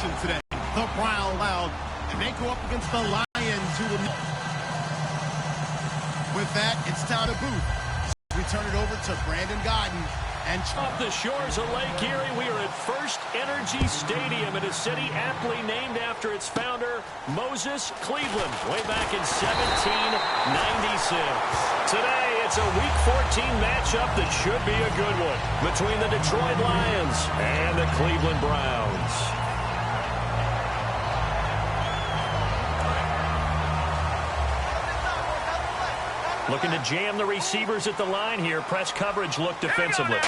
action today. The Brown Loud, and they go up against the Lions, who will... With that, it's time to boot. We turn it over to Brandon Godden. And off the shores of Lake Erie, we are at First Energy Stadium in a city aptly named after its founder, Moses Cleveland, way back in 1796. Today, it's a Week 14 matchup that should be a good one between the Detroit Lions and the Cleveland Browns. Looking to jam the receivers at the line here. Press coverage look defensively.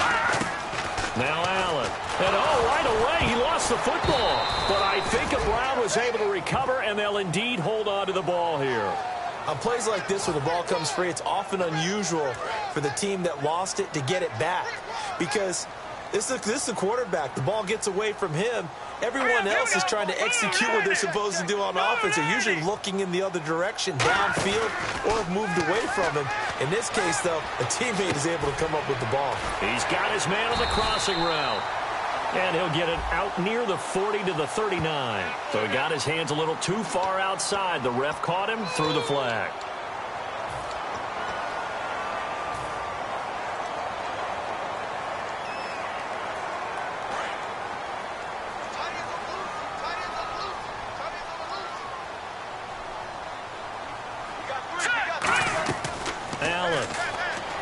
Now Allen. And right away, he lost the football. But I think Brown was able to recover, and they'll indeed hold on to the ball here. On plays like this where the ball comes free, it's often unusual for the team that lost it to get it back. Because this is the quarterback. The ball gets away from him. Everyone else is trying to execute what they're supposed to do on offense. They're usually looking in the other direction, downfield, or have moved away from him. In this case, though, a teammate is able to come up with the ball. He's got his man on the crossing route. And he'll get it out near the 40 to the 39. So he got his hands a little too far outside. The ref caught him, threw the flag.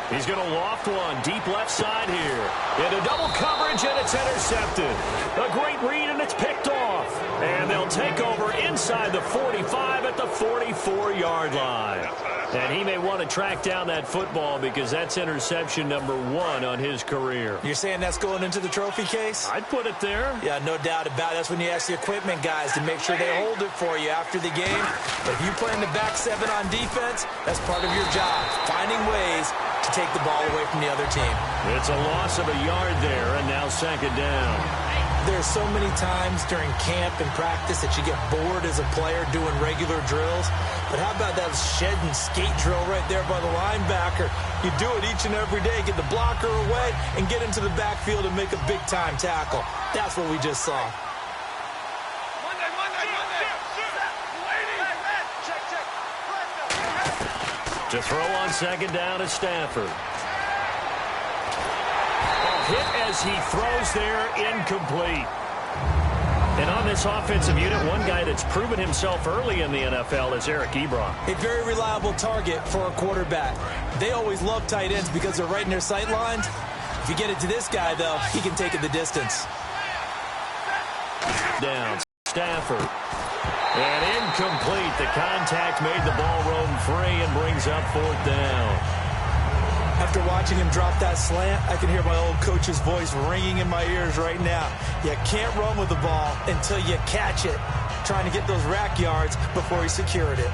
He's going to loft one deep left side here. Into double coverage, and it's intercepted. A great read, and it's picked off. And they'll take over inside the 45 at the 44-yard line. And he may want to track down that football because that's interception number 1 on his career. You're saying that's going into the trophy case? I'd put it there. Yeah, no doubt about it. That's when you ask the equipment guys to make sure they hold it for you after the game. But if you play in the back 7 on defense, that's part of your job, finding ways to take the ball away from the other team. It's a loss of a yard there, and now second down. There's so many times during camp and practice that you get bored as a player doing regular drills. But how about that shed and skate drill right there by the linebacker? You do it each and every day, get the blocker away, and get into the backfield and make a big-time tackle. That's what we just saw. To throw on second down is Stafford. Hit as he throws there, incomplete. And on this offensive unit, one guy that's proven himself early in the NFL is Eric Ebron. A very reliable target for a quarterback. They always love tight ends because they're right in their sight lines. If you get it to this guy, though, he can take it the distance. Down, Stafford. And incomplete. The contact made the ball roam free and brings up fourth down. After watching him drop that slant, I can hear my old coach's voice ringing in my ears right now. You can't run with the ball until you catch it, trying to get those rack yards before he secured it.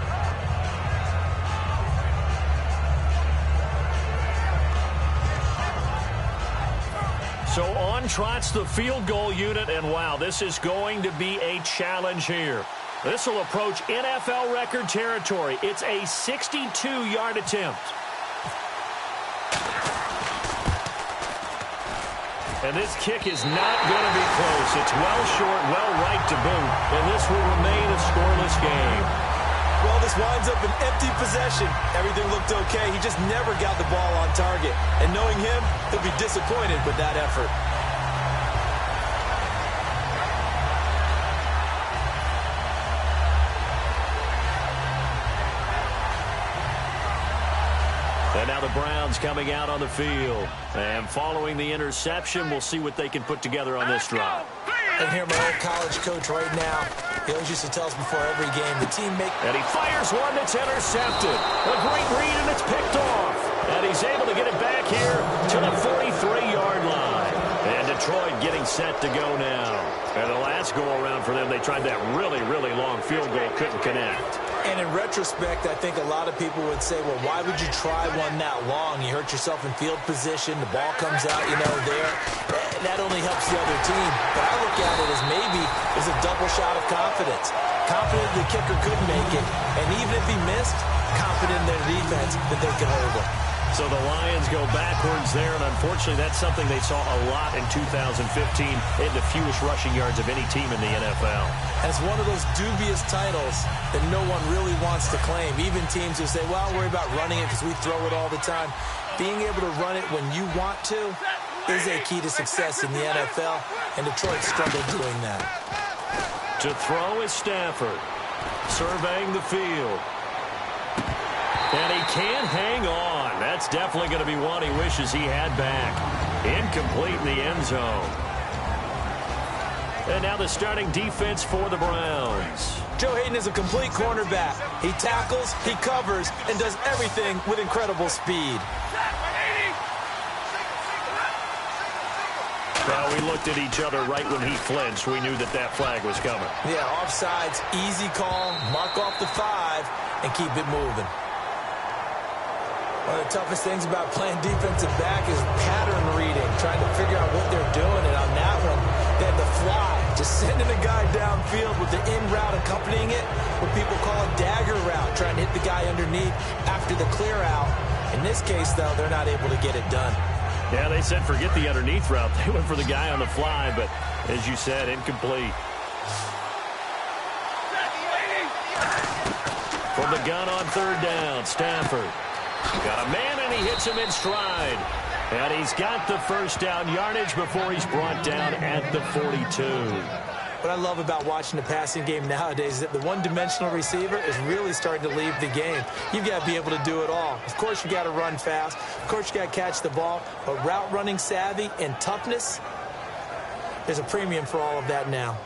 So on trots the field goal unit, and wow, this is going to be a challenge here. This will approach NFL record territory. It's a 62-yard attempt. And this kick is not going to be close. It's well short, well right to boot. And this will remain a scoreless game. Well, this winds up an empty possession. Everything looked okay. He just never got the ball on target. And knowing him, he'll be disappointed with that effort. And now the Browns coming out on the field. And following the interception, we'll see what they can put together on this drive. And here my old college coach right now. He always used to tell us before every game, the team make... And he fires one that's intercepted. A great read, and it's picked off. And he's able to get it back here to the 43-yard line. And Detroit getting set to go now. And the last go-around for them, they tried that really, really long field goal, couldn't connect. And in retrospect, I think a lot of people would say, well, why would you try one that long? You hurt yourself in field position. The ball comes out, there. That only helps the other team. But I look at it as maybe it's a double shot of confidence. Confident the kicker could make it. And even if he missed, confident in their defense that they could hold him. So the Lions go backwards there, and unfortunately that's something they saw a lot in 2015, in the fewest rushing yards of any team in the NFL. And it's one of those dubious titles that no one really wants to claim. Even teams who say, well, I'll worry about running it because we throw it all the time. Being able to run it when you want to is a key to success in the NFL, and Detroit struggled doing that. To throw is Stafford, surveying the field. And he can't hang on. That's definitely going to be one he wishes he had back. Incomplete in the end zone. And now the starting defense for the Browns. Joe Hayden is a complete cornerback. He tackles, he covers, and does everything with incredible speed. Well, we looked at each other right when he flinched. We knew that that flag was coming. Yeah, offsides, easy call, mark off the 5, and keep it moving. One of the toughest things about playing defensive back is pattern reading, trying to figure out what they're doing. And on that one, they had the fly, just sending a guy downfield with the in route accompanying it, what people call a dagger route, trying to hit the guy underneath after the clear out. In this case, though, they're not able to get it done. Yeah, they said forget the underneath route. They went for the guy on the fly, but as you said, incomplete. From the gun on third down, Stafford. Got a man, and he hits him in stride. And he's got the first down yardage before he's brought down at the 42. What I love about watching the passing game nowadays is that the one-dimensional receiver is really starting to leave the game. You've got to be able to do it all. Of course, you got to run fast. Of course, you got to catch the ball. But route running savvy and toughness, there's a premium for all of that now.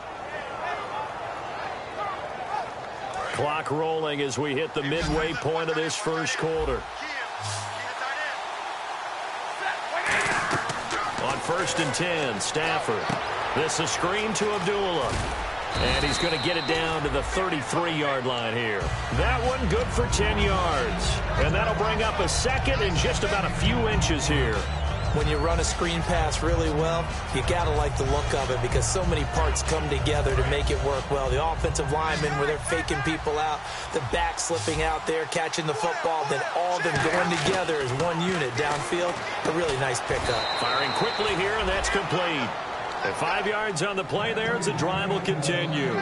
Clock rolling as we hit the midway point of this first quarter. On 1st and 10, Stafford. This a screen to Abdullah. And he's going to get it down to the 33-yard line here. That one good for 10 yards. And that'll bring up a second and just about a few inches here. When you run a screen pass really well, you got to like the look of it because so many parts come together to make it work well. The offensive linemen, where they're faking people out, the back slipping out there, catching the football, then all of them going together as one unit downfield. A really nice pickup. Firing quickly here, and that's complete. And 5 yards on the play there as the drive will continue.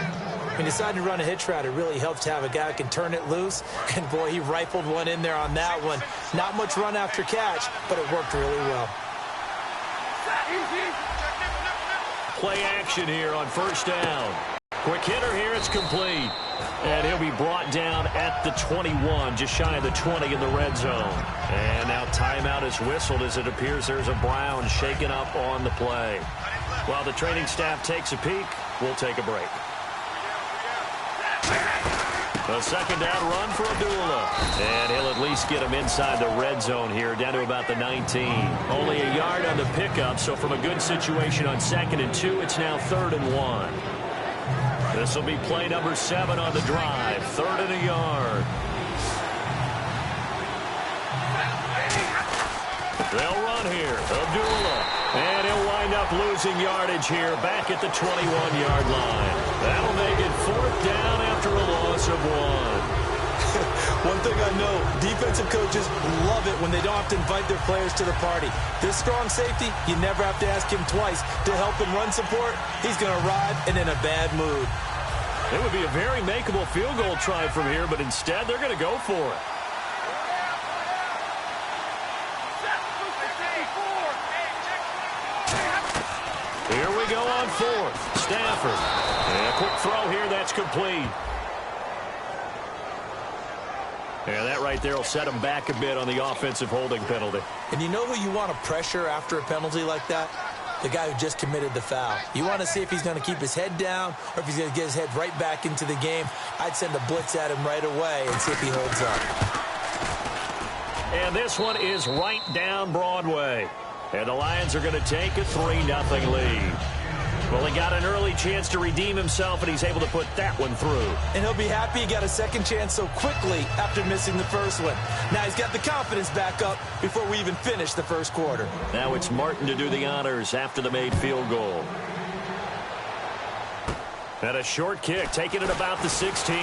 When you decide to run a hitch route, it really helps to have a guy who can turn it loose. And, boy, he rifled one in there on that one. Not much run after catch, but it worked really well. Play action here on 1st down. Quick hitter here, it's complete. And he'll be brought down at the 21, just shy of the 20 in the red zone. And now timeout is whistled as it appears there's a Brown shaken up on the play. While the training staff takes a peek, we'll take a break. A second down run for Abdullah. And he'll at least get him inside the red zone here, down to about the 19. Only a yard on the pickup, so from a good situation on 2nd and 2, it's now 3rd and 1. This will be play number 7 on the drive. 3rd and a yard. They'll run here. Abdullah. And he'll wind up losing yardage here back at the 21-yard line. That'll make it 4th down after a loss of 1. One thing I know, defensive coaches love it when they don't have to invite their players to the party. This strong safety, you never have to ask him twice to help in run support. He's going to arrive and in a bad mood. It would be a very makeable field goal try from here, but instead they're going to go for it. Here we go on 4th. Stafford. And a quick throw here. That's complete. And that right there will set him back a bit on the offensive holding penalty. And you know who you want to pressure after a penalty like that? The guy who just committed the foul. You want to see if he's going to keep his head down or if he's going to get his head right back into the game. I'd send a blitz at him right away and see if he holds up. And this one is right down Broadway. And the Lions are going to take a 3-0 lead. Well, he got an early chance to redeem himself, and he's able to put that one through. And he'll be happy he got a second chance so quickly after missing the first one. Now he's got the confidence back up before we even finish the first quarter. Now it's Martin to do the honors after the made field goal. And a short kick, taking it about the 16.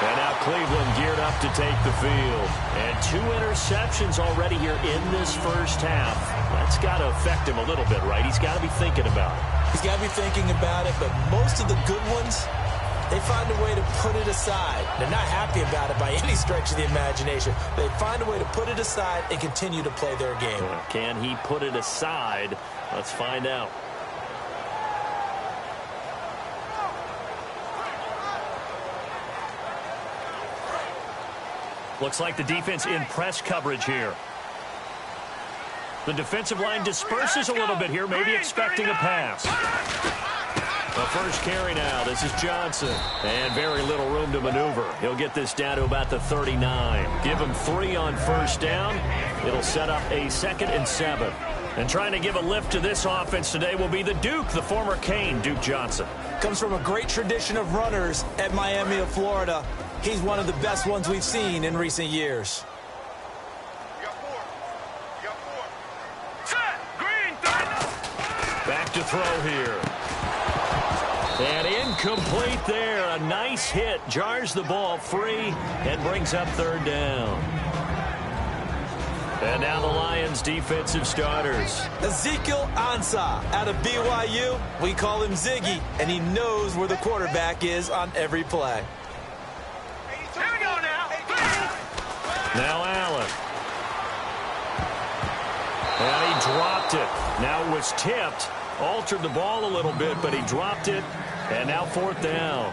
And now Cleveland geared up to take the field. And 2 interceptions already here in this first half. That's got to affect him a little bit, right? He's got to be thinking about it. He's got to be thinking about it, but most of the good ones, they find a way to put it aside. They're not happy about it by any stretch of the imagination. They find a way to put it aside and continue to play their game. Can he put it aside? Let's find out. Looks like the defense in press coverage here. The defensive line disperses a little bit here, maybe expecting a pass. The first carry now. This is Johnson. And very little room to maneuver. He'll get this down to about the 39. Give him 3 on first down. It'll set up a 2nd and 7. And trying to give a lift to this offense today will be the Duke, the former Cane, Duke Johnson. Comes from a great tradition of runners at Miami of Florida. He's one of the best ones we've seen in recent years. Back to throw here. And incomplete there. A nice hit. Jars the ball free and brings up 3rd down. And now the Lions' defensive starters. Ezekiel Ansah out of BYU. We call him Ziggy, and he knows where the quarterback is on every play. Here we go now. Now Allen. And he dropped it. Now it was tipped. Altered the ball a little bit, but he dropped it. And now 4th down.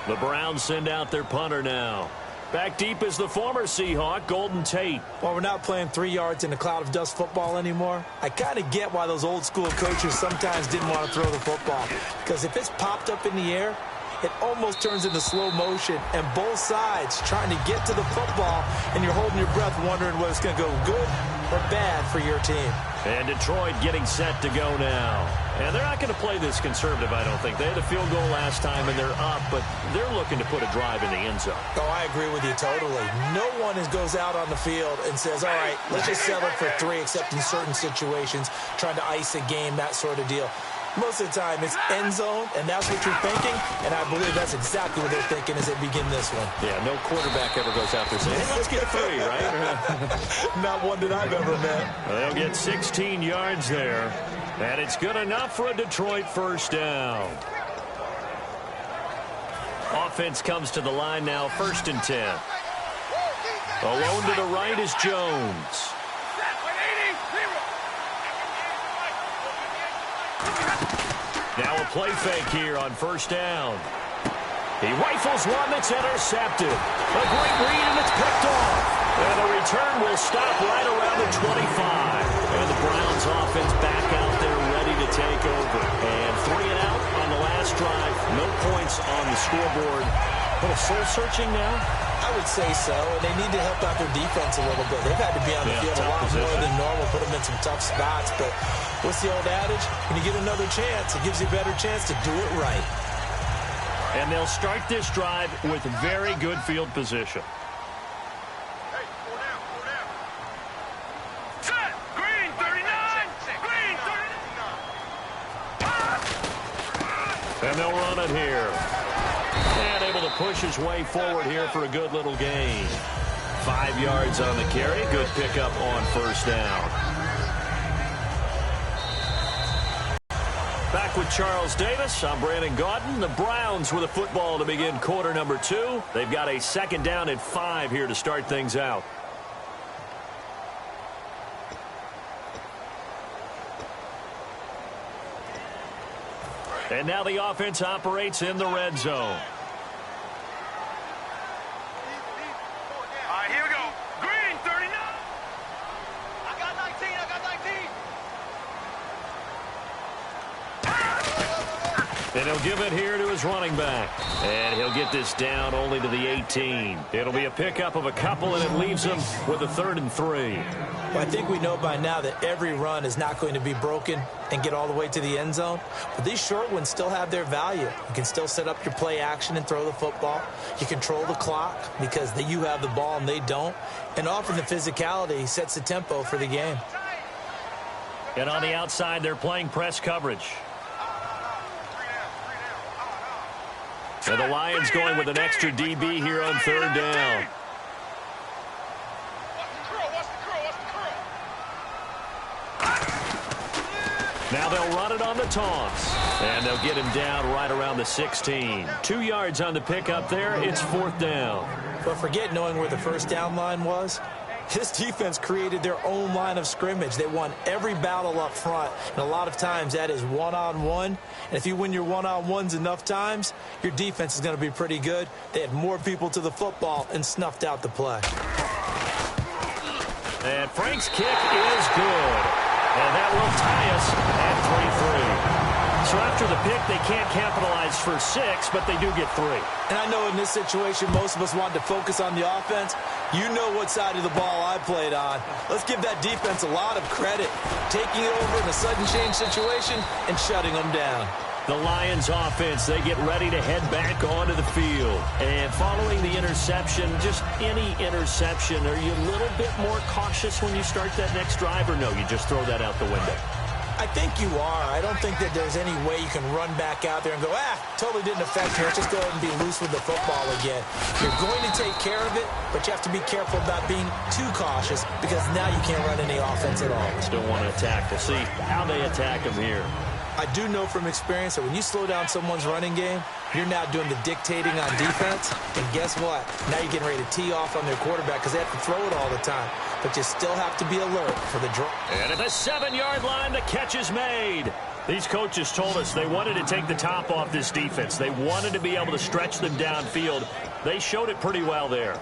The Browns send out their punter now. Back deep is the former Seahawk, Golden Tate. While we're not playing 3 yards in a cloud of dust football anymore, I kind of get why those old school coaches sometimes didn't want to throw the football. Because if it's popped up in the air, it almost turns into slow motion, and both sides trying to get to the football, and you're holding your breath wondering whether it's going to go good or bad for your team. And Detroit getting set to go now. And they're not going to play this conservative, I don't think. They had a field goal last time, and they're up, but they're looking to put a drive in the end zone. Oh, I agree with you totally. No one goes out on the field and says, all right, let's just settle for 3, except in certain situations, trying to ice a game, that sort of deal. Most of the time, it's end zone, and that's what you're thinking, and I believe that's exactly what they're thinking as they begin this one. Yeah, no quarterback ever goes out there saying, hey, let's get 3, right? Not one that I've ever met. They'll get 16 yards there, and it's good enough for a Detroit first down. Offense comes to the line now, 1st and 10. Alone to the right is Jones. Now a play fake here on 1st down. He rifles one that's intercepted. A great read, and it's picked off. And the return will stop right around the 25. And the Browns offense back out there ready to take over. And 3 and out on the last drive. No points on the scoreboard. A little soul-searching now? I would say so, and they need to help out their defense a little bit. They've had to be on the field a lot more than normal, put them in some tough spots. But what's the old adage? When you get another chance, it gives you a better chance to do it right. And they'll start this drive with very good field position. Hey, 4 down, 4 down. Set, green 39, green 39. And they'll run it here. And able to push his way forward here for a good little gain. 5 yards on the carry. Good pickup on 1st down. Back with Charles Davis. I'm Brandon Gaudin. The Browns with a football to begin quarter number 2. They've got a 2nd down and 5 here to start things out. And now the offense operates in the red zone. All right, here we go. Green 39. I got 19, I got 19. And he'll give it here to his running back. And he'll get this down only to the 18. It'll be a pickup of a couple, and it leaves him with a 3rd and 3. Well, I think we know by now that every run is not going to be broken and get all the way to the end zone. But these short ones still have their value. You can still set up your play action and throw the football. You control the clock because you have the ball and they don't. And often the physicality sets the tempo for the game. And on the outside, they're playing press coverage. And the Lions going with an extra DB here on third down. Now they'll run it on the toss. And they'll get him down right around the 16. 2 yards on the pickup there. It's fourth down. But forget knowing where the first down line was. This defense created their own line of scrimmage. They won every battle up front. And a lot of times that is one-on-one. And if you win your one-on-ones enough times, your defense is going to be pretty good. They had more people to the football and snuffed out the play. And Frank's kick is good. And that will tie us at 3-3. So after the pick, they can't capitalize for 6, but they do get 3. And I know in this situation, most of us wanted to focus on the offense. You know what side of the ball I played on. Let's give that defense a lot of credit. Taking it over in a sudden change situation and shutting them down. The Lions offense, they get ready to head back onto the field. And following the interception, just any interception, are you a little bit more cautious when you start that next drive, or no, you just throw that out the window? I think you are. I don't think that there's any way you can run back out there and go, totally didn't affect me. Let's just go ahead and be loose with the football again. You're going to take care of it, but you have to be careful about being too cautious because now you can't run any offense at all. Still want to attack. We'll see how they attack them here. I do know from experience that when you slow down someone's running game, you're now doing the dictating on defense. And guess what? Now you're getting ready to tee off on their quarterback because they have to throw it all the time. But you still have to be alert for the draw. And at the 7-yard line, the catch is made. These coaches told us they wanted to take the top off this defense. They wanted to be able to stretch them downfield. They showed it pretty well there.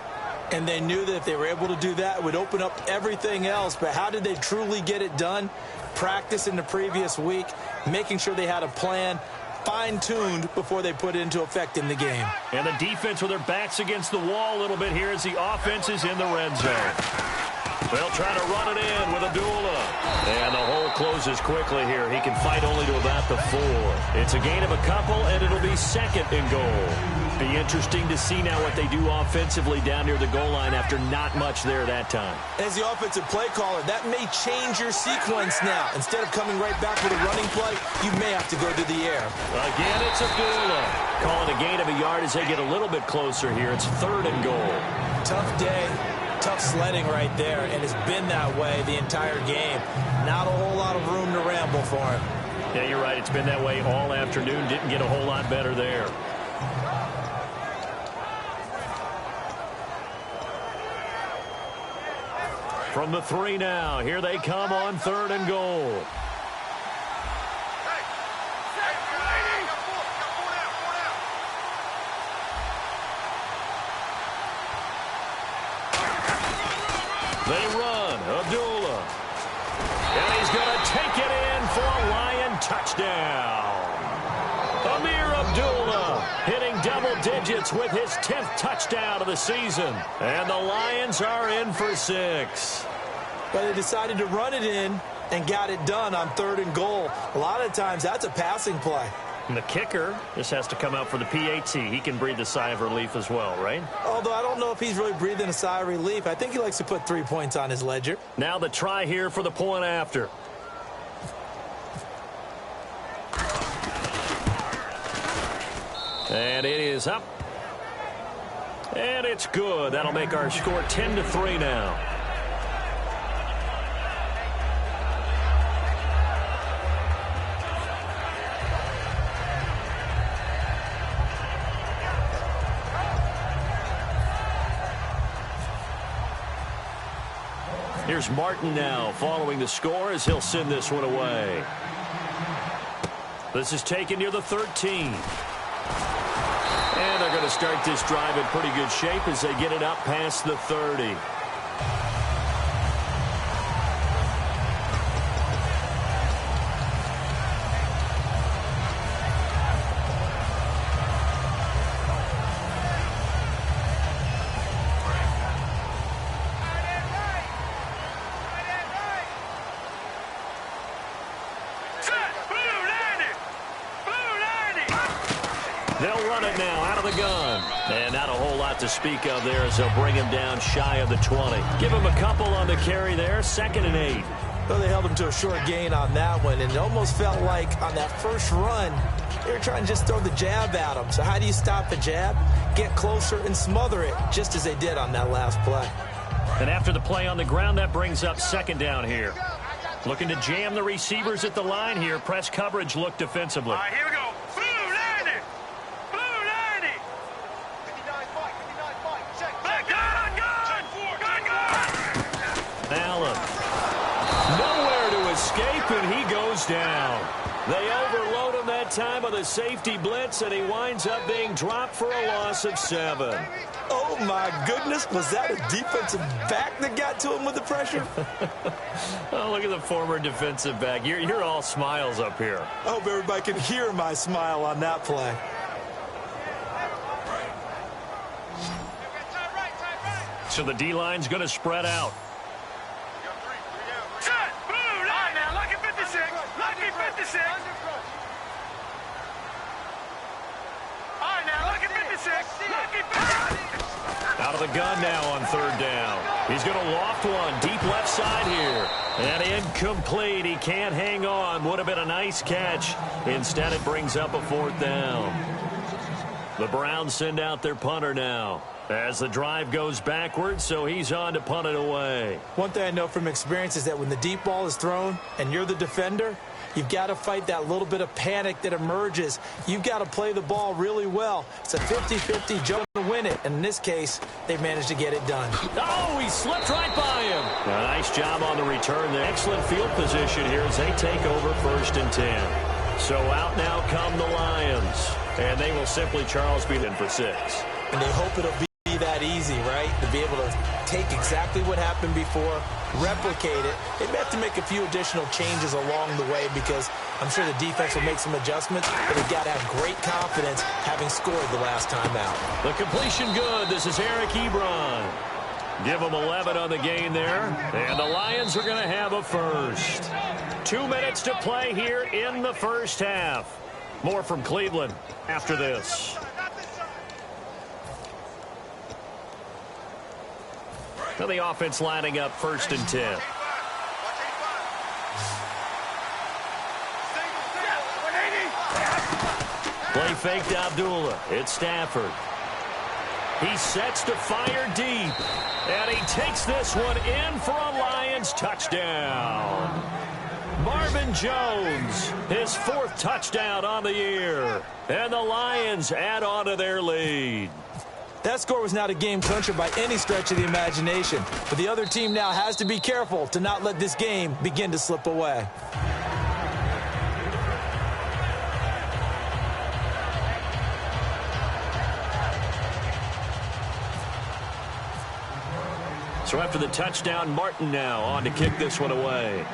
And they knew that if they were able to do that, it would open up everything else. But how did they truly get it done? Practice in the previous week, making sure they had a plan, fine-tuned before they put it into effect in the game. And the defense with their backs against the wall a little bit here as the offense is in the red zone. They'll try to run it in with Abdullah. And the hole closes quickly here. He can fight only to about the 4. It's a gain of a couple, and it'll be second and goal. Be interesting to see now what they do offensively down near the goal line after not much there that time. As the offensive play caller, that may change your sequence now. Instead of coming right back with a running play, you may have to go to the air. Again, it's Abdullah. Calling a gain of a yard as they get a little bit closer here. It's third and goal. Tough day. Tough sledding right there, and it's been that way the entire game. Not a whole lot of room to ramble for him. Yeah, you're right. It's been that way all afternoon. Didn't get a whole lot better there. From the 3 now, here they come on third and goal. They run, Abdullah. And he's going to take it in for a Lion touchdown. Amir Abdullah hitting double digits with his 10th touchdown of the season. And the Lions are in for 6. But they decided to run it in and got it done on third and goal. A lot of times that's a passing play. And the kicker just has to come out for the PAT. He can breathe a sigh of relief as well, right? Although I don't know if he's really breathing a sigh of relief. I think he likes to put 3 points on his ledger. Now the try here for the point after. And it is up. And it's good. That'll make our score 10-3 now. Here's Martin now following the score as he'll send this one away. This is taken near the 13. And they're going to start this drive in pretty good shape as they get it up past the 30. They'll run it now out of the gun. And not a whole lot to speak of there as they'll bring him down shy of the 20. Give him a couple on the carry there. 2nd and 8. Well, they held him to a short gain on that one, and it almost felt like on that first run, they were trying to just throw the jab at him. So how do you stop the jab? Get closer and smother it, just as they did on that last play. And after the play on the ground, that brings up second down here. Looking to jam the receivers at the line here. Press coverage look defensively. All right, here we go. Blue 90. Blue 90. 59 fight. 59 fight. Check. Gun. Allen. Nowhere to escape, and he goes down. They overload him that time with a safety blitz, and he winds up being dropped for a loss of 7. Oh, my goodness. Was that a defensive back that got to him with the pressure? Oh, look at the former defensive back. You're all smiles up here. I hope everybody can hear my smile on that play. So the D-line's going to spread out. Set. Blue. All right, now, lucky 56. Lucky 56. All right, now, lucky 56. Lucky 56. Out of the gun now on third down. He's going to loft one deep left side here. And incomplete. He can't hang on. Would have been a nice catch. Instead, it brings up a fourth down. The Browns send out their punter now as the drive goes backwards, so he's on to punt it away. One thing I know from experience is that when the deep ball is thrown and you're the defender, you've got to fight that little bit of panic that emerges. You've got to play the ball really well. It's a 50-50 jump to win it. And in this case, they managed to get it done. Oh, he slipped right by him. Nice job on the return there. Excellent field position here as they take over 1st and 10. So out now come the Lions. And they will simply Charles beat in for 6. And they hope it'll be that easy, right? To be able to take exactly what happened before, replicate it. They may have to make a few additional changes along the way because I'm sure the defense will make some adjustments, but they've got to have great confidence having scored the last time out. The completion good. This is Eric Ebron. Give them 11 on the game there. And the Lions are going to have a first. 2 minutes to play here in the first half. More from Cleveland after this. Now the offense lining up 1st and 10. Play fake to Abdullah. It's Stafford. He sets to fire deep. And he takes this one in for a Lions touchdown. Marvin Jones, his 4th touchdown on the year. And the Lions add on to their lead. That score was not a game clincher by any stretch of the imagination. But the other team now has to be careful to not let this game begin to slip away. So after the touchdown, Martin now on to kick this one away.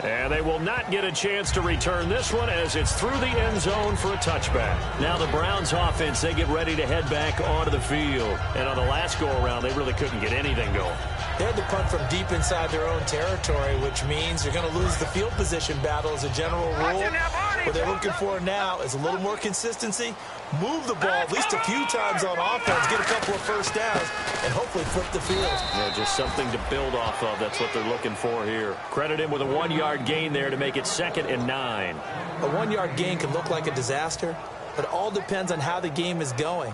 And they will not get a chance to return this one as it's through the end zone for a touchback. Now the Browns offense, they get ready to head back onto the field. And on the last go-around, they really couldn't get anything going. They had to punt from deep inside their own territory, which means they're going to lose the field position battle as a general rule. What they're looking for now is a little more consistency, move the ball at least a few times on offense, get a couple of first downs, and hopefully flip the field. Yeah, just something to build off of. That's what they're looking for here. Credit him with a 1-yard gain there to make it 2nd and 9. A 1-yard gain can look like a disaster, but it all depends on how the game is going.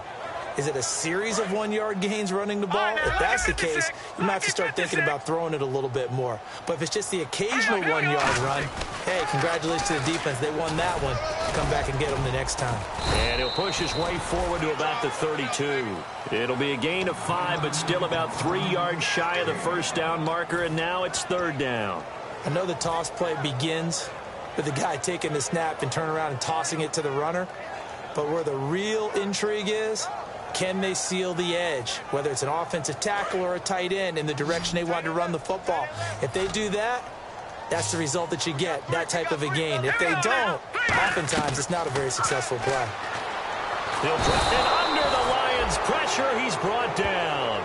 Is it a series of 1-yard gains running the ball? If that's the case, you might have to start thinking about throwing it a little bit more. But if it's just the occasional 1-yard run, hey, congratulations to the defense. They won that one. Come back and get them the next time. And he'll push his way forward to about the 32. It'll be a gain of 5, but still about 3 yards shy of the first down marker, and now it's 3rd down. I know the toss play begins with the guy taking the snap and turning around and tossing it to the runner. But where the real intrigue is, can they seal the edge, whether it's an offensive tackle or a tight end in the direction they want to run the football? If they do that, that's the result that you get, that type of a gain. If they don't, oftentimes it's not a very successful play. He'll drop it under the Lions' pressure. He's brought down.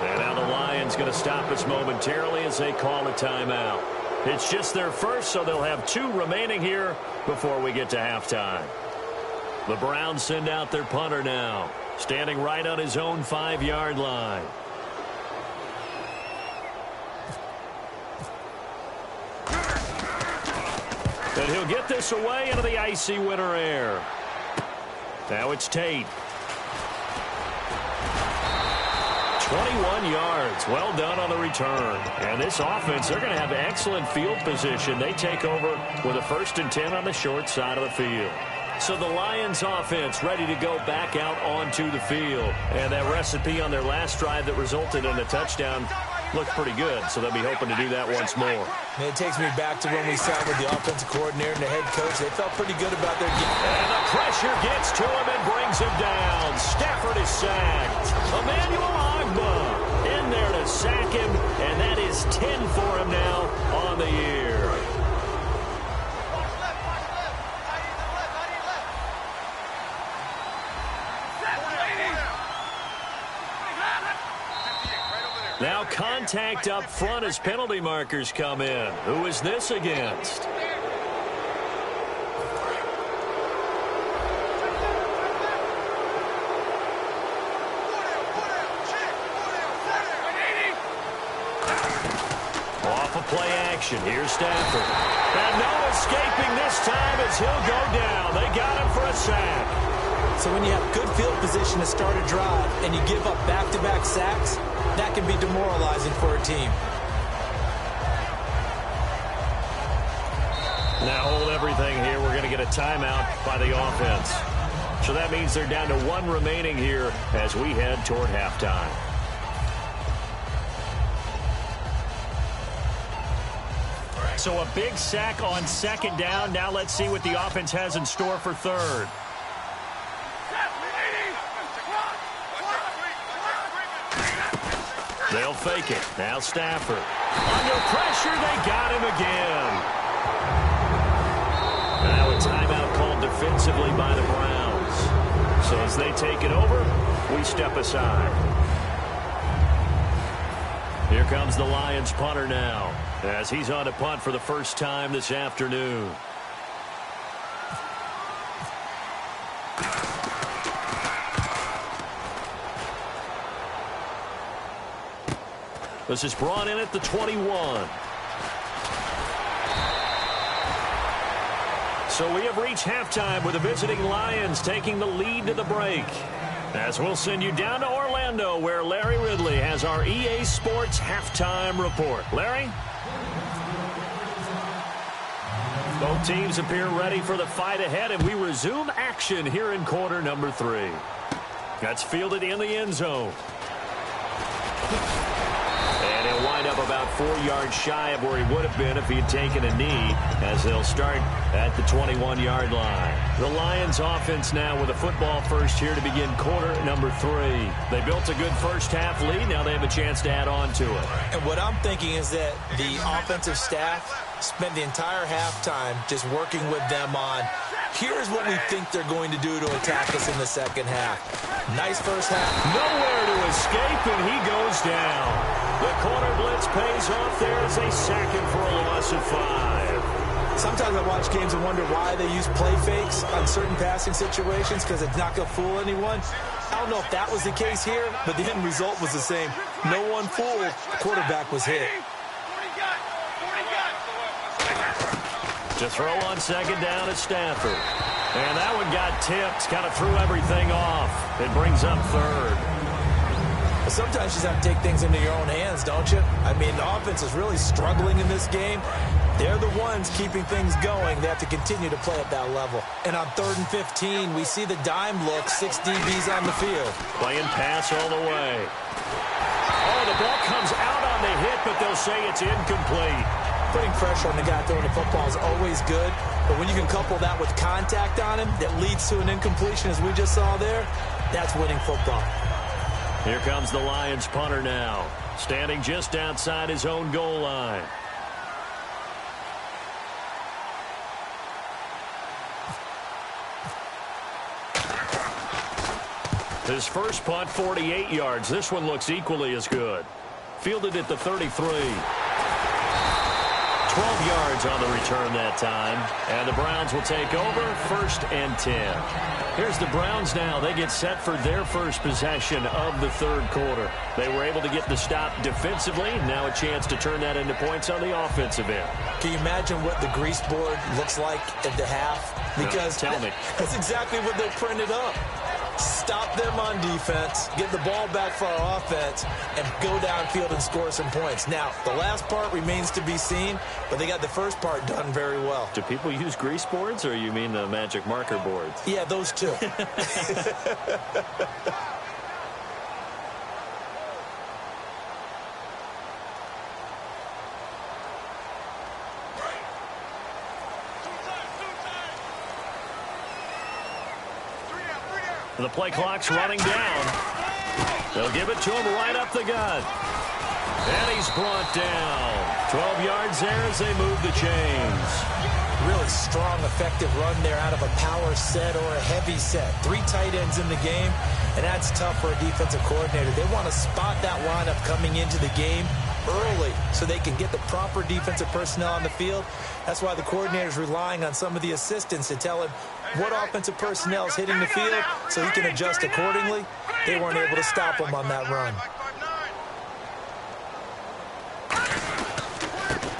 And now the Lions going to stop us momentarily as they call a timeout. It's just their first, so they'll have 2 remaining here before we get to halftime. The Browns send out their punter now, standing right on his own 5-yard line. And he'll get this away into the icy winter air. Now it's Tate. 21 yards. Well done on the return. And this offense, they're going to have excellent field position. They take over with a 1st and 10 on the short side of the field. So the Lions offense ready to go back out onto the field. And that recipe on their last drive that resulted in a touchdown looked pretty good. So they'll be hoping to do that once more. And it takes me back to when we sat with the offensive coordinator and the head coach. They felt pretty good about their game. And the pressure gets to him and brings him down. Stafford is sacked. Emmanuel Agba in there to sack him. And that is 10 for him now on the year. Now contact up front as penalty markers come in. Who is this against? Off of play action. Here's Stafford. And no escaping this time as he'll go down. They got him for a sack. So when you have good field position to start a drive and you give up back-to-back sacks, that can be demoralizing for a team. Now hold everything here. We're going to get a timeout by the offense. So that means they're down to 1 remaining here as we head toward halftime. So a big sack on 2nd down. Now let's see what the offense has in store for 3rd. They'll fake it. Now Stafford. Under pressure, they got him again. Now a timeout called defensively by the Browns. So as they take it over, we step aside. Here comes the Lions punter now, as he's on to punt for the first time this afternoon. This is brought in at the 21. So we have reached halftime with the visiting Lions taking the lead to the break. As we'll send you down to Orlando, where Larry Ridley has our EA Sports halftime report. Larry? Both teams appear ready for the fight ahead, and we resume action here in quarter number 3. That's fielded in the end zone. And he'll wind up about 4 yards shy of where he would have been if he had taken a knee, as they'll start at the 21-yard line. The Lions offense now with a football first here to begin quarter number 3. They built a good first half lead. Now they have a chance to add on to it. And what I'm thinking is that the offensive staff spent the entire halftime just working with them on, here's what we think they're going to do to attack us in the second half. Nice first half. Nowhere to escape, and he goes down. The corner blitz pays off there as they sack him for a loss of 5. Sometimes I watch games and wonder why they use play fakes on certain passing situations, because it's not going to fool anyone. I don't know if that was the case here, but the end result was the same. No one fooled. The quarterback was hit. To throw on second down at Stafford. And that one got tipped. Kind of threw everything off. It brings up third. Well, sometimes you just have to take things into your own hands, don't you? I mean, the offense is really struggling in this game. They're the ones keeping things going. They have to continue to play at that level. And on 3rd and 15, we see the dime look, 6 DBs on the field. Playing pass all the way. Oh, the ball comes out on the hit, but they'll say it's incomplete. Putting pressure on the guy throwing the football is always good, but when you can couple that with contact on him that leads to an incompletion, as we just saw there, that's winning football. Here comes the Lions punter now, standing just outside his own goal line. His first punt, 48 yards. This one looks equally as good. Fielded at the 33. 12 yards on the return that time. And the Browns will take over, 1st and 10. Here's the Browns now. They get set for their first possession of the third quarter. They were able to get the stop defensively. Now a chance to turn that into points on the offensive end. Can you imagine what the grease board looks like at the half? Because tell me. That's exactly what they'll print it up. Stop them on defense, get the ball back for our offense, and go downfield and score some points. Now, the last part remains to be seen, but they got the first part done very well. Do people use grease boards, or you mean the magic marker boards? Yeah, those two. The play clock's running down. They'll give it to him right up the gut. And he's brought down. 12 yards there as they move the chains. Really strong, effective run there out of a power set or a heavy set. 3 tight ends in the game, and that's tough for a defensive coordinator. They want to spot that lineup coming into the game early so they can get the proper defensive personnel on the field. That's why the coordinator is relying on some of the assistants to tell him what offensive personnel is hitting the field so he can adjust accordingly. They weren't able to stop him on that run.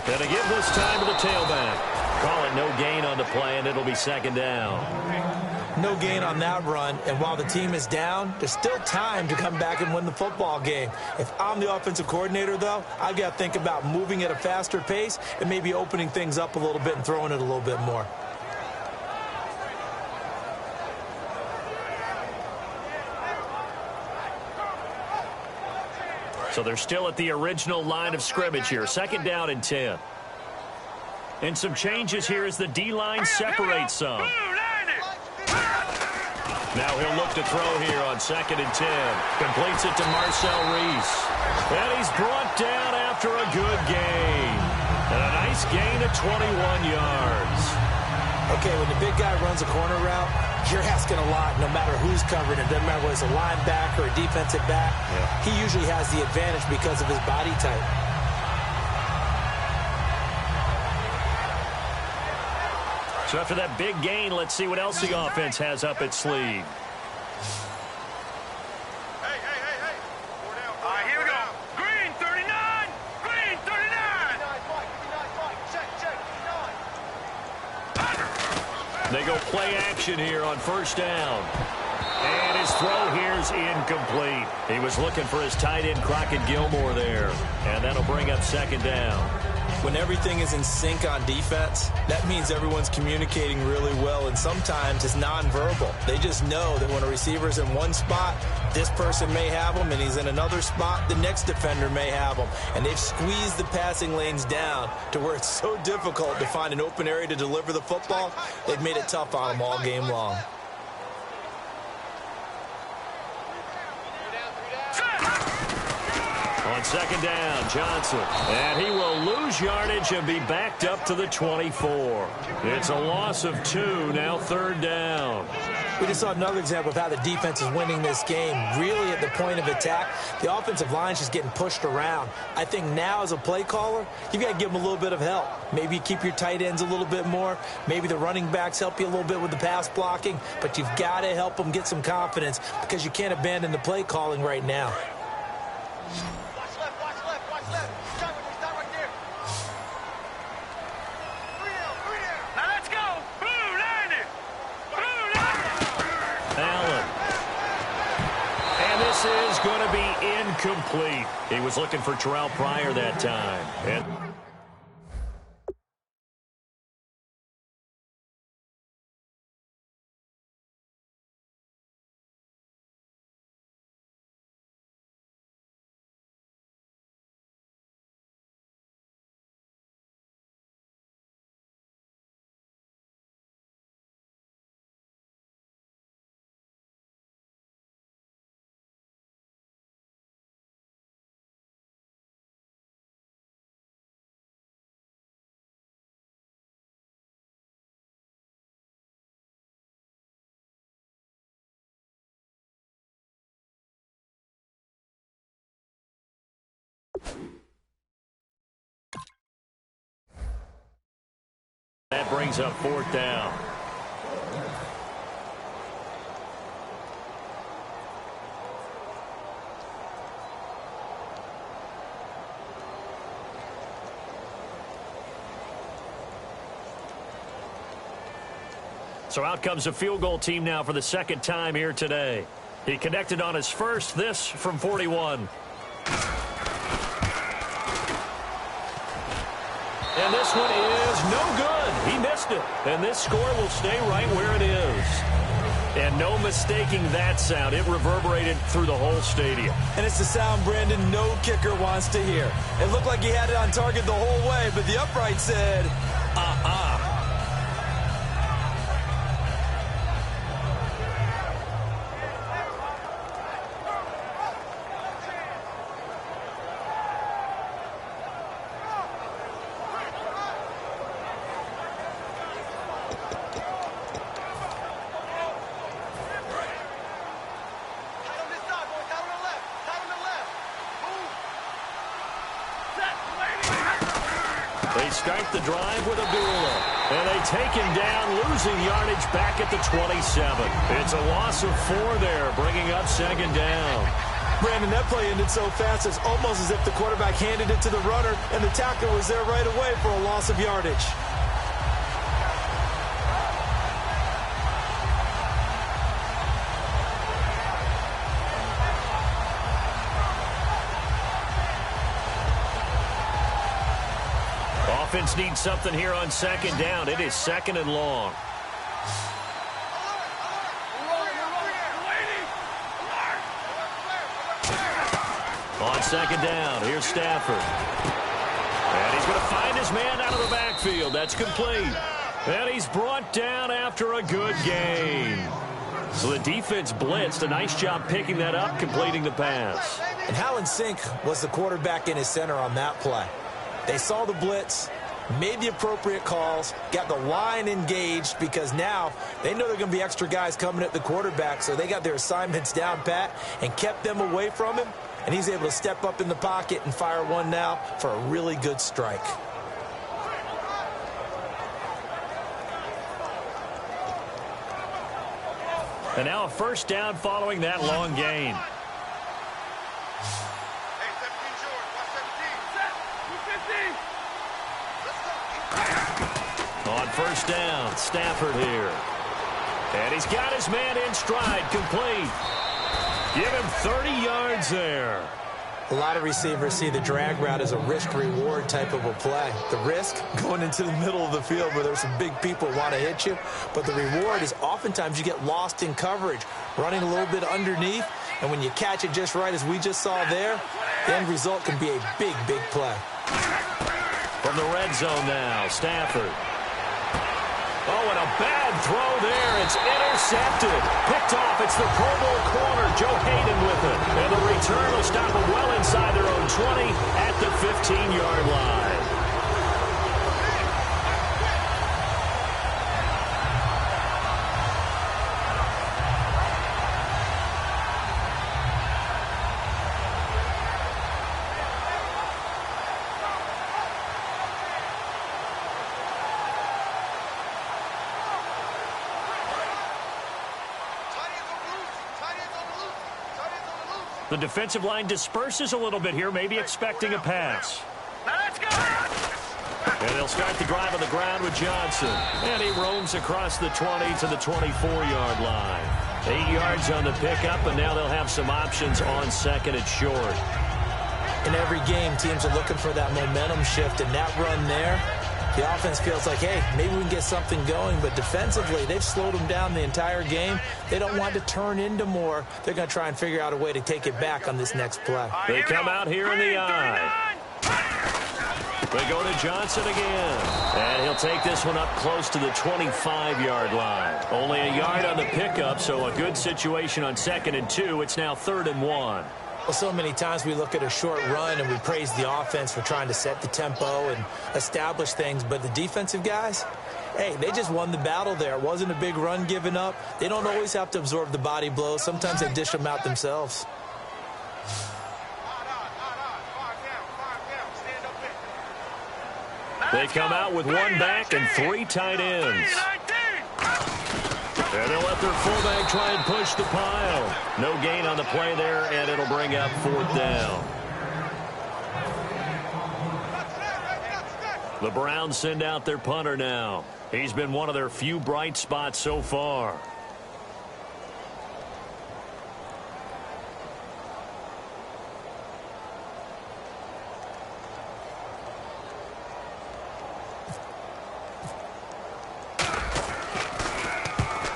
Gonna give this time to the tailback. Call it no gain on the play, and it'll be 2nd down. No gain on that run, and while the team is down, there's still time to come back and win the football game. If I'm the offensive coordinator, though, I've got to think about moving at a faster pace and maybe opening things up a little bit and throwing it a little bit more. So they're still at the original line of scrimmage here. 2nd down and 10. And some changes here as the D-line separates some. Now he'll look to throw here on 2nd and 10. Completes it to Marcel Reese. And he's brought down after a good gain. And a nice gain of 21 yards. Okay, when the big guy runs a corner route, you're asking a lot no matter who's covering it. Doesn't matter whether it's a linebacker or a defensive back. Yeah. He usually has the advantage because of his body type. So after that big gain, let's see what else the offense has up its sleeve. Here we go. Green 39. Green 39. They go play action here on 1st down. And his throw here is incomplete. He was looking for his tight end, Crockett Gilmore, there. And that'll bring up 2nd down. When everything is in sync on defense, that means everyone's communicating really well, and sometimes it's nonverbal. They just know that when a receiver's in one spot, this person may have him, and he's in another spot, the next defender may have him. And they've squeezed the passing lanes down to where it's so difficult to find an open area to deliver the football. They've made it tough on them all game long. On 2nd down, Johnson. And he will lose yardage and be backed up to the 24. It's a loss of 2, now 3rd down. We just saw another example of how the defense is winning this game. Really at the point of attack, the offensive line is just getting pushed around. I think now as a play caller, you've got to give them a little bit of help. Maybe you keep your tight ends a little bit more. Maybe the running backs help you a little bit with the pass blocking. But you've got to help them get some confidence because you can't abandon the play calling right now. Is going to be incomplete. He was looking for Terrell Pryor that time. And That brings up 4th down. So out comes a field goal team now for the 2nd time here today. He connected on his first, this from 41. And this one is no good. He missed it. And this score will stay right where it is. And no mistaking that sound. It reverberated through the whole stadium. And it's the sound, Brandon, no kicker wants to hear. It looked like he had it on target the whole way, but the upright said, They start the drive with Abdullah. And they take him down, losing yardage back at the 27. It's a loss of 4 there, bringing up 2nd down. Brandon, that play ended so fast, it's almost as if the quarterback handed it to the runner, and the tackler was there right away for a loss of yardage. Offense needs something here on 2nd down. It is 2nd and long. On 2nd down, here's Stafford. And he's going to find his man out of the backfield. That's complete. And he's brought down after a good gain. So the defense blitzed. A nice job picking that up, completing the pass. And Hallen Sink was the quarterback in his center on that play. They saw the blitz, made the appropriate calls, got the line engaged because now they know there are going to be extra guys coming at the quarterback, so they got their assignments down pat and kept them away from him, and he's able to step up in the pocket and fire one now for a really good strike. And now a 1st down following that long gain. On 1st down, Stafford here. And he's got his man in stride, complete. Give him 30 yards there. A lot of receivers see the drag route as a risk-reward type of a play. The risk, going into the middle of the field where there's some big people want to hit you. But the reward is oftentimes you get lost in coverage, running a little bit underneath. And when you catch it just right, as we just saw there, the end result can be a big, big play. From the red zone now, Stafford. Oh, and a bad throw there. It's intercepted. Picked off. It's the Pro Bowl corner, Joe Hayden with it. And the return will stop them well inside their own 20 at the 15-yard line. The defensive line disperses a little bit here, maybe expecting a pass. Now let's go! And they'll start the drive on the ground with Johnson. And he roams across the 20 to the 24-yard line. 8 yards on the pickup, and now they'll have some options on 2nd and short. In every game, teams are looking for that momentum shift, and that run there, the offense feels like, hey, maybe we can get something going. But defensively, they've slowed them down the entire game. They don't want to turn into more. They're going to try and figure out a way to take it back on this next play. They come out here in the eye. They go to Johnson again. And he'll take this one up close to the 25-yard line. Only a yard on the pickup, so a good situation on 2nd and 2. It's now 3rd and 1. Well, so many times we look at a short run and we praise the offense for trying to set the tempo and establish things. But the defensive guys, hey, they just won the battle there. It wasn't a big run given up. They don't always have to absorb the body blows. Sometimes they dish them out themselves. Now They come out with one back and 3 tight ends. And they'll let their fullback try and push the pile. No gain on the play there, and it'll bring up 4th down. The Browns send out their punter now. He's been one of their few bright spots so far.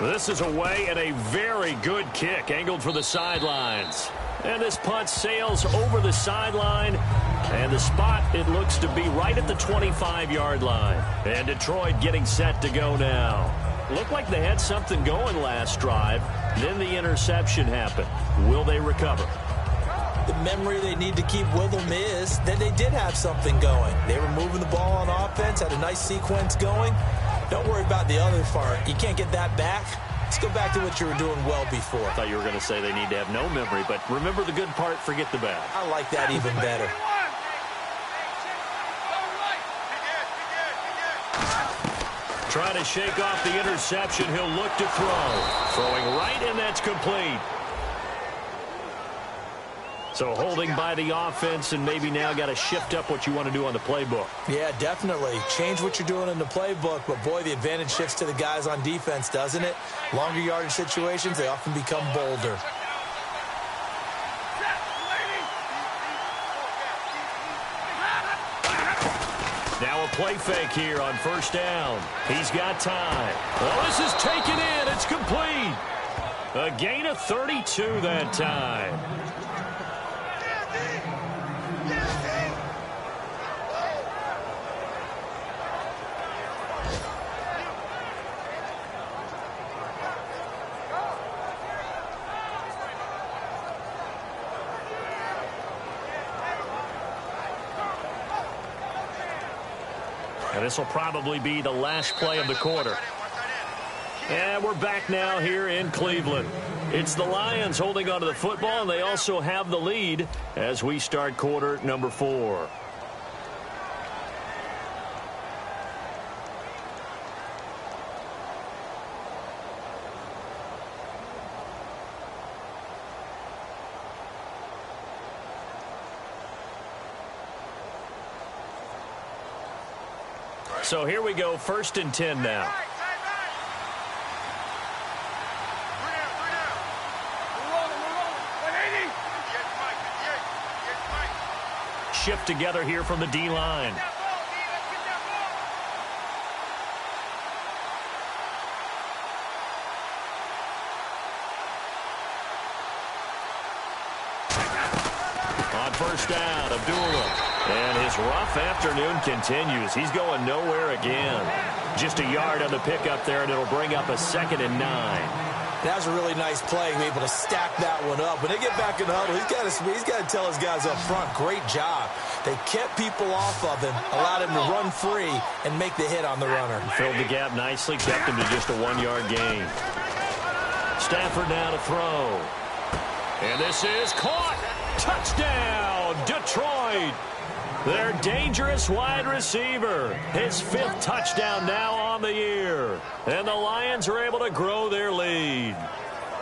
This is away and a very good kick, angled for the sidelines. And this punt sails over the sideline. And the spot, it looks to be right at the 25-yard line. And Detroit getting set to go now. Looked like they had something going last drive. Then the interception happened. Will they recover? The memory they need to keep with them is that they did have something going. They were moving the ball on offense, had a nice sequence going. Don't worry about the other part. You can't get that back. Let's go back to what you were doing well before. I thought you were going to say they need to have no memory, but remember the good part, forget the bad. I like that even better. Trying to shake off the interception. He'll look to throw. Throwing right, and that's complete. So holding by the offense, and maybe now got to shift up what you want to do on the playbook. Yeah, definitely. Change what you're doing in the playbook, but boy, the advantage shifts to the guys on defense, doesn't it? Longer yardage situations, they often become bolder. Now a play fake here on 1st down. He's got time. Oh, this is taken in. It's complete. A gain of 32 that time. And this will probably be the last play of the quarter. And we're back now here in Cleveland. It's the Lions holding onto the football, and they also have the lead as we start quarter number 4. So here we go, 1st and 10 now. Shift together here from the D-line. On 1st down, Abdullah. And his rough afternoon continues. He's going nowhere again. Just a yard on the pickup there, and it'll bring up a 2nd and 9. That was a really nice play, able to stack that one up. When they get back in the huddle, he's got to tell his guys up front, great job. They kept people off of him, allowed him to run free and make the hit on the runner. Filled the gap nicely, kept him to just a 1-yard gain. Stafford now to throw. And this is caught. Touchdown, Detroit. Their dangerous wide receiver. His 5th touchdown now on the year. And the Lions are able to grow their lead.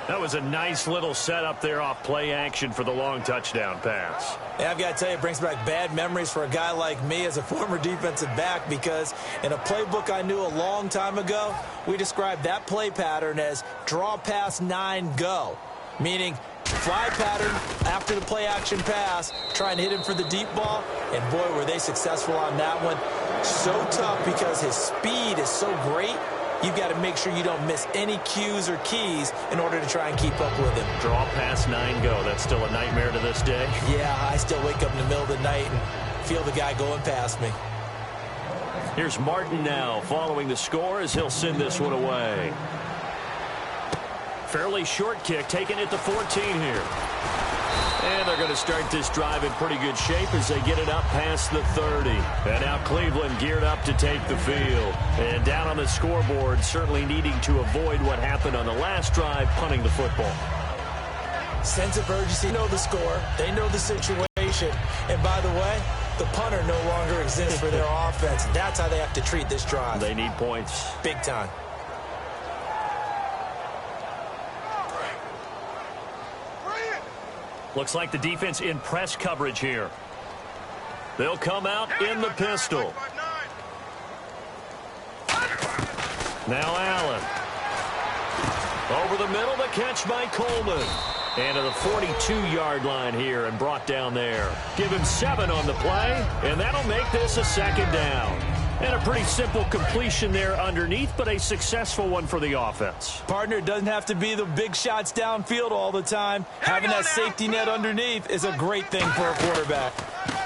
That was a nice little setup there off play action for the long touchdown pass. Yeah, I've got to tell you, it brings back bad memories for a guy like me as a former defensive back, because in a playbook I knew a long time ago, we described that play pattern as draw pass 9 go, meaning fly pattern after the play action pass, trying to hit him for the deep ball, and boy, were they successful on that one. So tough because his speed is so great. You've got to make sure you don't miss any cues or keys in order to try and keep up with him. Draw pass 9 go. That's still a nightmare to this day. Yeah, I still wake up in the middle of the night and feel the guy going past me. Here's Martin now following the score as he'll send this one away. Fairly short kick, taken at the 14 here. And they're going to start this drive in pretty good shape as they get it up past the 30. And now Cleveland geared up to take the field. And down on the scoreboard, certainly needing to avoid what happened on the last drive, punting the football. Sense of urgency, know the score. They know the situation. And by the way, The punter no longer exists for their offense. That's how they have to treat this drive. They need points. Big time. Looks like the defense in press coverage here. They'll come out in the pistol. Now Allen. Over the middle, the catch by Coleman. And to the 42-yard line here and brought down there. Give him 7 on the play, and that'll make this a second down. And a pretty simple completion there underneath, but a successful one for the offense. Partner, doesn't have to be the big shots downfield all the time. Having that safety net underneath is a great thing for a quarterback.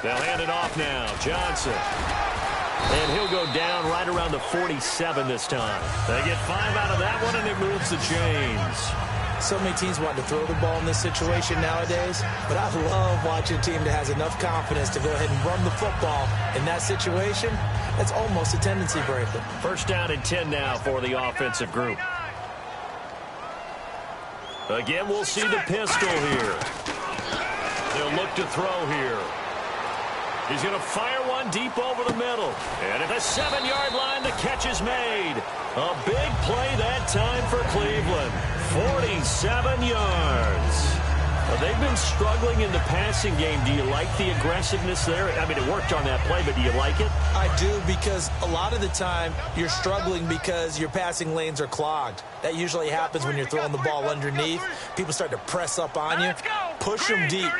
They'll hand it off now. Johnson. And he'll go down right around the 47 this time. They get 5 out of that one, and it moves the chains. So many teams want to throw the ball in this situation nowadays, but I love watching a team that has enough confidence to go ahead and run the football in that situation. That's almost a tendency breaker. First down and 10 now for the offensive group. Again, we'll see the pistol here. They'll look to throw here. He's going to fire one deep over the middle. And at the 7-yard line, the catch is made. A big play that time for Cleveland. 47 yards. They've been struggling in the passing game. Do you like the aggressiveness there? I mean, it worked on that play, but do you like it? I do, because a lot of the time you're struggling because your passing lanes are clogged. That usually happens when you're throwing the ball underneath. People start to press up on you. Push them deep.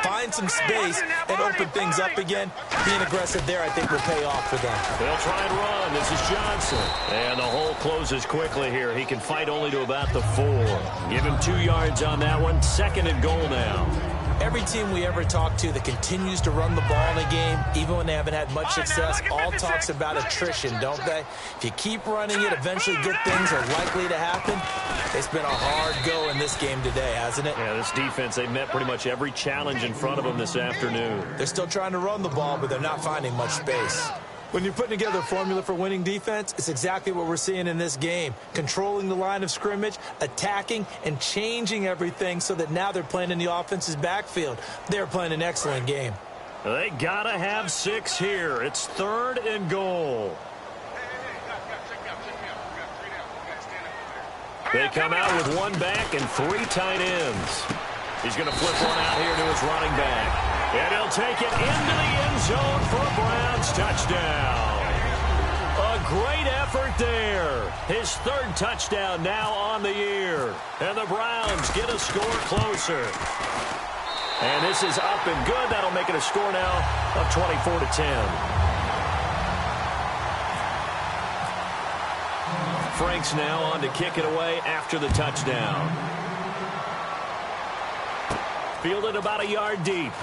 Find some space and open things up again. Being aggressive there, I think, will pay off for them. They'll try and run. This is Johnson. And the hole closes quickly here. He can fight only to about the 4. Give him 2 yards on that one. 2nd and goal now. Every team we ever talk to that continues to run the ball in a game, even when they haven't had much success, all talks about attrition, don't they? If you keep running it, eventually good things are likely to happen. It's been a hard go in this game today, hasn't it? Yeah, this defense, they met pretty much every challenge in front of them this afternoon. They're still trying to run the ball, but they're not finding much space. When you're putting together a formula for winning defense, it's exactly what we're seeing in this game. Controlling the line of scrimmage, attacking, and changing everything so that now they're playing in the offense's backfield. They're playing an excellent game. They gotta have 6 here. It's 3rd and goal. They come out with 1 back and 3 tight ends. He's going to flip one out here to his running back. And he'll take it into the end zone for a Browns touchdown. A great effort there. His 3rd touchdown now on the year. And the Browns get a score closer. And this is up and good. That'll make it a score now of 24-10. Franks now on to kick it away after the touchdown. Fielded about a yard deep.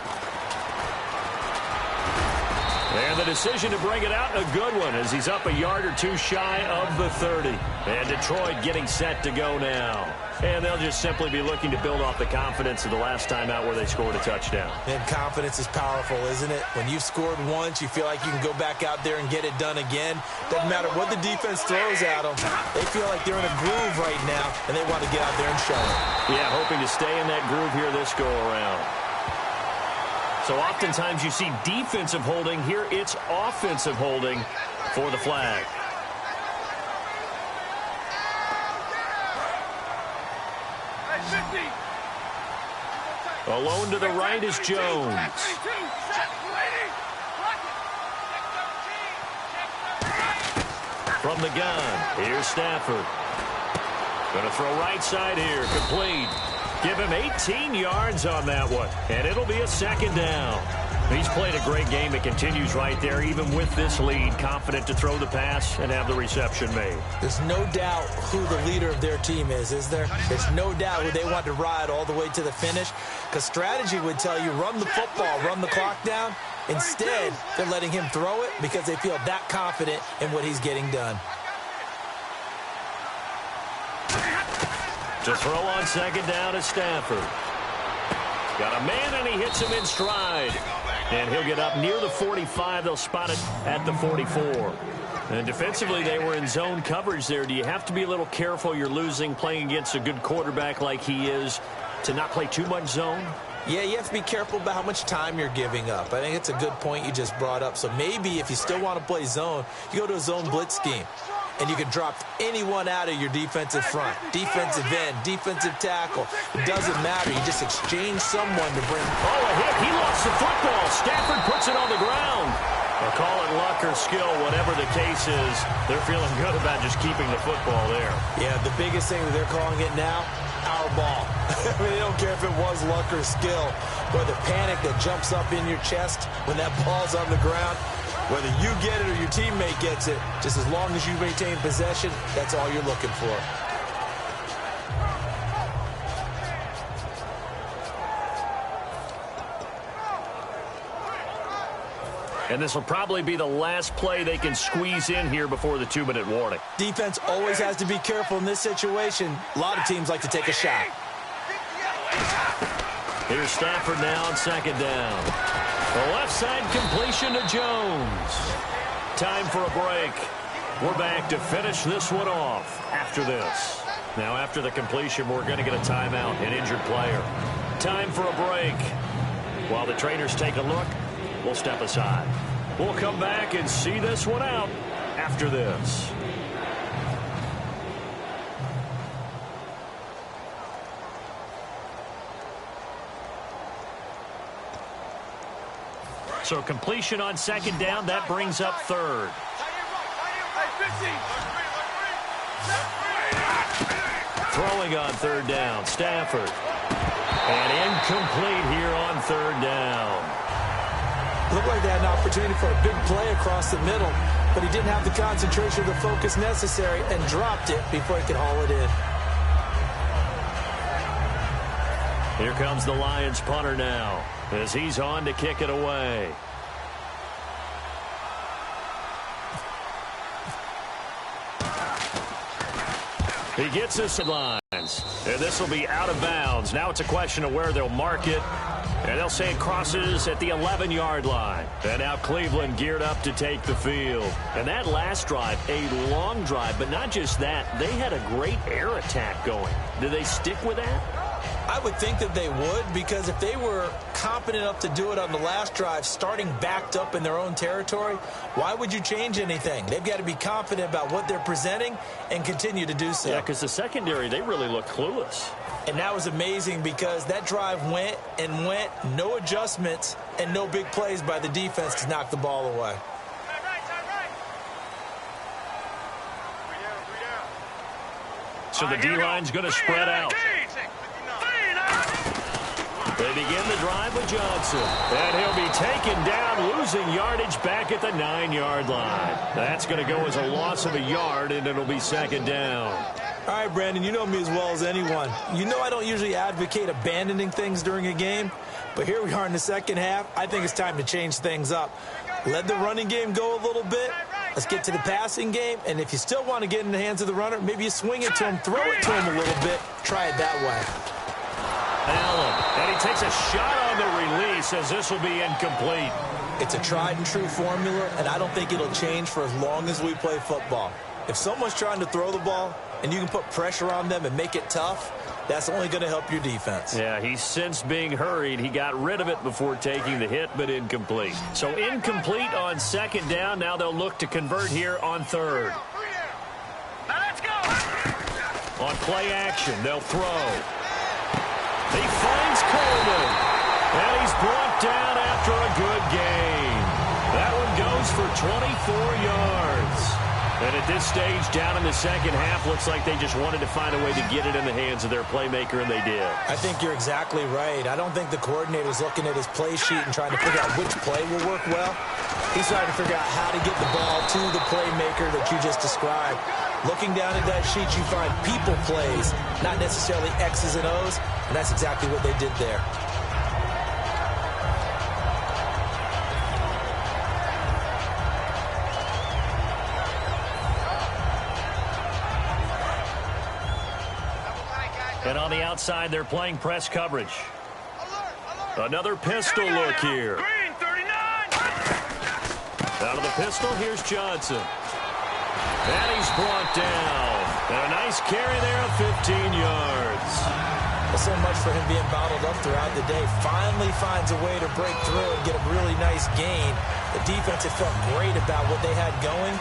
And the decision to bring it out, a good one, as he's up a yard or 2 shy of the 30. And Detroit getting set to go now. And they'll just simply be looking to build off the confidence of the last time out where they scored a touchdown. And confidence is powerful, isn't it? When you've scored once, you feel like you can go back out there and get it done again. Doesn't matter what the defense throws at them. They feel like they're in a groove right now, and they want to get out there and show it. Yeah, hoping to stay in that groove here this go-around. So oftentimes you see defensive holding. Here it's offensive holding for the flag. Alone to the right is Jones. From the gun, here's Stafford. Going to throw right side here, complete. Give him 18 yards on that one, and it'll be a 2nd down. He's played a great game. It continues right there, even with this lead, confident to throw the pass and have the reception made. There's no doubt who the leader of their team is there? There's no doubt who they want to ride all the way to the finish, because strategy would tell you run the football, run the clock down. Instead, they're letting him throw it because they feel that confident in what he's getting done. To throw on 2nd down is Stafford. Got a man, and he hits him in stride. And he'll get up near the 45. They'll spot it at the 44. And defensively, they were in zone coverage there. Do you have to be a little careful? You're losing, playing against a good quarterback like he is, to not play too much zone? Yeah, you have to be careful about how much time you're giving up. I think it's a good point you just brought up. So maybe if you still want to play zone, you go to a zone blitz scheme. And you can drop anyone out of your defensive front. Defensive end, defensive tackle. It doesn't matter. You just exchange someone to bring... Oh, a hit. He lost the football. Stafford puts it on the ground. They'll call it luck or skill, whatever the case is. They're feeling good about just keeping the football there. Yeah, the biggest thing that they're calling it now, our ball. I mean, they don't care if it was luck or skill, or the panic that jumps up in your chest when that ball's on the ground. Whether you get it or your teammate gets it, just as long as you maintain possession, that's all you're looking for. And this will probably be the last play they can squeeze in here before the 2-minute warning. Defense always has to be careful in this situation. A lot of teams like to take a shot. Here's Stafford now on second down. The left side completion to Jones. Time for a break. We're back to finish this one off after this. Now, after the completion, we're going to get a timeout, an injured player. Time for a break. While the trainers take a look, we'll step aside. We'll come back and see this one out after this. So completion on second down, that brings up third. Throwing on third down, Stafford. And incomplete here on third down. Looked like they had an opportunity for a big play across the middle, but he didn't have the concentration or the focus necessary and dropped it before he could haul it in. Here comes the Lions punter now as he's on to kick it away. He gets us in lines, and this will be out of bounds. Now it's a question of where they'll mark it, and they'll say it crosses at the 11-yard line. And now Cleveland geared up to take the field. And that last drive, a long drive, but not just that. They had a great air attack going. Do they stick with that? I would think that they would, because if they were competent enough to do it on the last drive, starting backed up in their own territory, why would you change anything? They've got to be confident about what they're presenting and continue to do so. Yeah, because the secondary, they really look clueless. And that was amazing because that drive went and went, no adjustments and no big plays by the defense to knock the ball away. So the D-line's going to spread out. They begin the drive with Johnson. And he'll be taken down, losing yardage back at the 9-yard line. That's going to go as a loss of a yard, and it'll be second down. All right, Brandon, you know me as well as anyone. You know I don't usually advocate abandoning things during a game, but here we are in the second half. I think it's time to change things up. Let the running game go a little bit. Let's get to the passing game, and if you still want to get in the hands of the runner, maybe you swing it to him, throw it to him a little bit, try it that way. Allen, and he takes a shot on the release as this will be incomplete. It's a tried-and-true formula, and I don't think it'll change for as long as we play football. If someone's trying to throw the ball and you can put pressure on them and make it tough, that's only going to help your defense. Yeah, he's since being hurried. He got rid of it before taking the hit, but incomplete. So incomplete on second down. Now they'll look to convert here on third. Now let's go. On play action, they'll throw. He finds Coleman, and he's brought down after a good gain. That one goes for 24 yards. And at this stage, down in the second half, looks like they just wanted to find a way to get it in the hands of their playmaker, and they did. I think you're exactly right. I don't think the coordinator's looking at his play sheet and trying to figure out which play will work well. He's trying to figure out how to get the ball to the playmaker that you just described. Looking down at that sheet, you find people plays, not necessarily X's and O's, and that's exactly what they did there. And on the outside, they're playing press coverage. Another pistol look here. Green, 39. Out of the pistol, here's Johnson. And he's brought down. And a nice carry there of 15 yards. So much for him being bottled up throughout the day. Finally finds a way to break through and get a really nice gain. The defense had felt great about what they had going.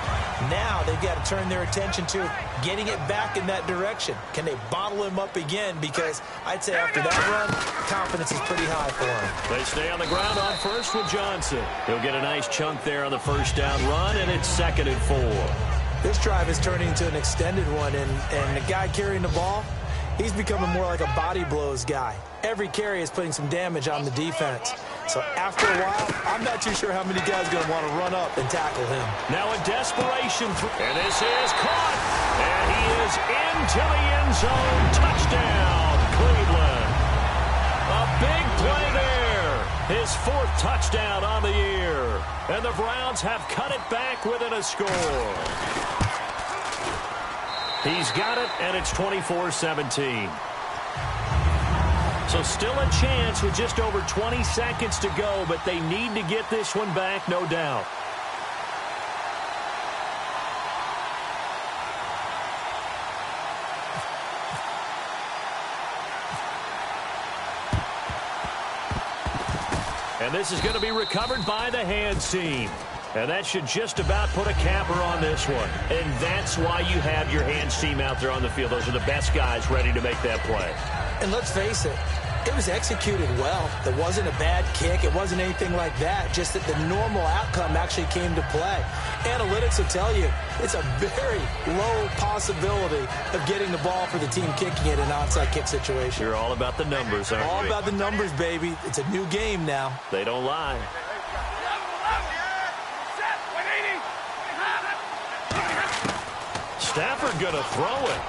Now they've got to turn their attention to getting it back in that direction. Can they bottle him up again? Because I'd say after that run, confidence is pretty high for him. They stay on the ground on first with Johnson. He'll get a nice chunk there on the first down run, and it's 2nd and 4. This drive is turning into an extended one, and the guy carrying the ball, he's becoming more like a body blows guy. Every carry is putting some damage on the defense. So after a while, I'm not too sure how many guys are going to want to run up and tackle him. Now a desperation throw. And this is caught. And he is into the end zone. Touchdown, Cleveland. A big play there. His 4th touchdown on the year. And the Browns have cut it back within a score. He's got it, and it's 24-17. So still a chance with just over 20 seconds to go, but they need to get this one back, no doubt. And this is going to be recovered by the hands team. And that should just about put a capper on this one. And that's why you have your hands team out there on the field. Those are the best guys ready to make that play. And let's face it, it was executed well. It wasn't a bad kick. It wasn't anything like that. Just that the normal outcome actually came to play. Analytics will tell you it's a very low possibility of getting the ball for the team kicking it in an onside kick situation. You're all about the numbers, aren't you? All about the numbers, baby. It's a new game now. They don't lie. Stafford going to throw it.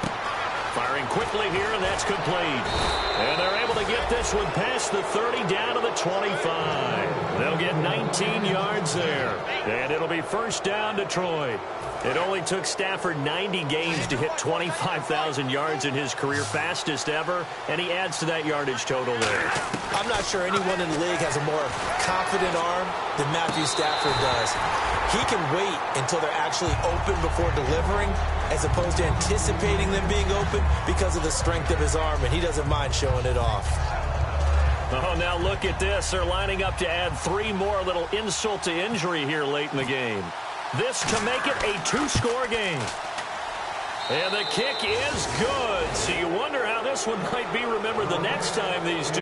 Firing quickly here, and that's complete. And they're able to get this one past the 30 down to the 25. They'll get 19 yards there. And it'll be first down, Detroit. It only took Stafford 90 games to hit 25,000 yards in his career, fastest ever, and he adds to that yardage total there. I'm not sure anyone in the league has a more confident arm than Matthew Stafford does. He can wait until they're actually open before delivering, as opposed to anticipating them being open because of the strength of his arm, and he doesn't mind showing it off. Oh, now look at this. They're lining up to add 3 more, a little insult to injury here late in the game. This to make it a 2-score game. And the kick is good. So you wonder how this one might be remembered the next time these two